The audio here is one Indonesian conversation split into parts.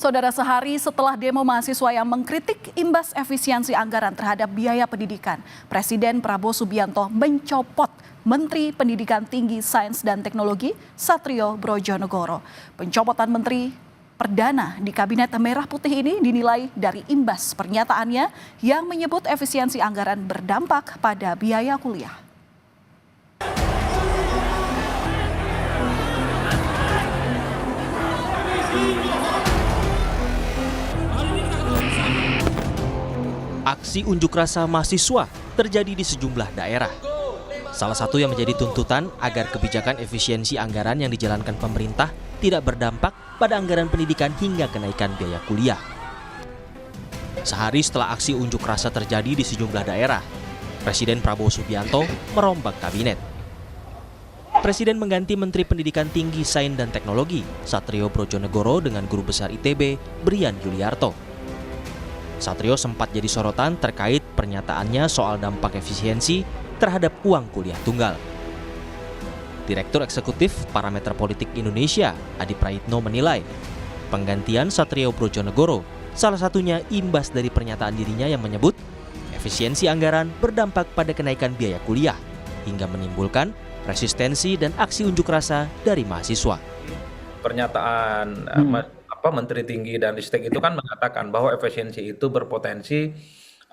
Saudara, sehari setelah demo mahasiswa yang mengkritik imbas efisiensi anggaran terhadap biaya pendidikan, Presiden Prabowo Subianto mencopot Menteri Pendidikan Tinggi, Sains dan Teknologi Satrio Brojonegoro. Pencopotan Menteri Perdana di Kabinet Merah Putih ini dinilai dari imbas pernyataannya yang menyebut efisiensi anggaran berdampak pada biaya kuliah. Aksi unjuk rasa mahasiswa terjadi di sejumlah daerah. Salah satu yang menjadi tuntutan agar kebijakan efisiensi anggaran yang dijalankan pemerintah tidak berdampak pada anggaran pendidikan hingga kenaikan biaya kuliah. Sehari setelah aksi unjuk rasa terjadi di sejumlah daerah, Presiden Prabowo Subianto merombak kabinet. Presiden mengganti Menteri Pendidikan Tinggi, Sains dan Teknologi Satrio Brojonegoro dengan Guru Besar ITB Brian Yuliarto. Satrio sempat jadi sorotan terkait pernyataannya soal dampak efisiensi terhadap uang kuliah tunggal. Direktur Eksekutif Parameter Politik Indonesia, Adi Praitno menilai, penggantian Satrio Brojonegoro salah satunya imbas dari pernyataan dirinya yang menyebut efisiensi anggaran berdampak pada kenaikan biaya kuliah hingga menimbulkan resistensi dan aksi unjuk rasa dari mahasiswa. Pernyataan Menteri Tinggi dan Ristek itu kan mengatakan bahwa efisiensi itu berpotensi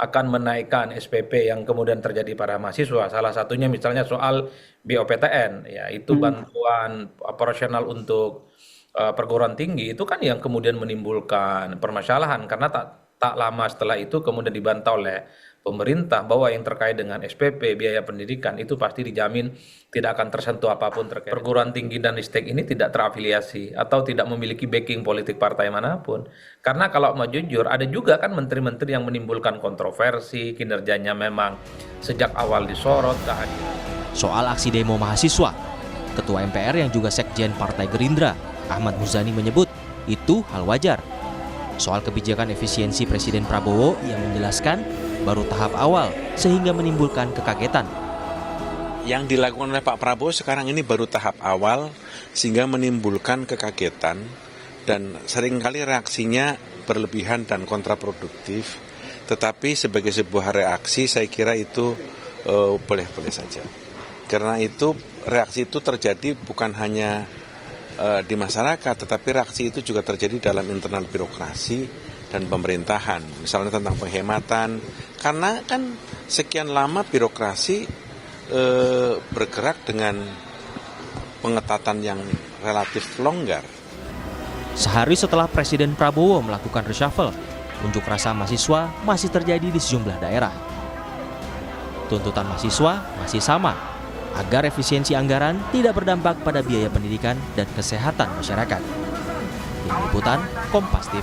akan menaikkan SPP yang kemudian terjadi pada mahasiswa. Salah satunya misalnya soal BOPTN, ya itu bantuan operasional untuk perguruan tinggi itu kan yang kemudian menimbulkan permasalahan karena tak lama setelah itu kemudian dibantah oleh pemerintah bahwa yang terkait dengan SPP, biaya pendidikan itu pasti dijamin tidak akan tersentuh apapun terkait. Perguruan tinggi dan Ristek ini tidak terafiliasi atau tidak memiliki backing politik partai manapun. Karena kalau mau jujur, ada juga kan menteri-menteri yang menimbulkan kontroversi, kinerjanya memang sejak awal disorot. Soal aksi demo mahasiswa, Ketua MPR yang juga Sekjen Partai Gerindra, Ahmad Muzani menyebut itu hal wajar. Soal kebijakan efisiensi Presiden Prabowo yang menjelaskan baru tahap awal sehingga menimbulkan kekagetan. Yang dilakukan oleh Pak Prabowo sekarang ini baru tahap awal sehingga menimbulkan kekagetan dan seringkali reaksinya berlebihan dan kontraproduktif. Tetapi sebagai sebuah reaksi saya kira itu boleh-boleh saja. Karena itu reaksi itu terjadi bukan hanya di masyarakat, tetapi reaksi itu juga terjadi dalam internal birokrasi dan pemerintahan, misalnya tentang penghematan, karena kan sekian lama birokrasi bergerak dengan pengetatan yang relatif longgar. Sehari setelah Presiden Prabowo melakukan reshuffle, unjuk rasa mahasiswa masih terjadi di sejumlah daerah. Tuntutan mahasiswa masih sama, agar efisiensi anggaran tidak berdampak pada biaya pendidikan dan kesehatan masyarakat. Tim Liputan Kompas TV.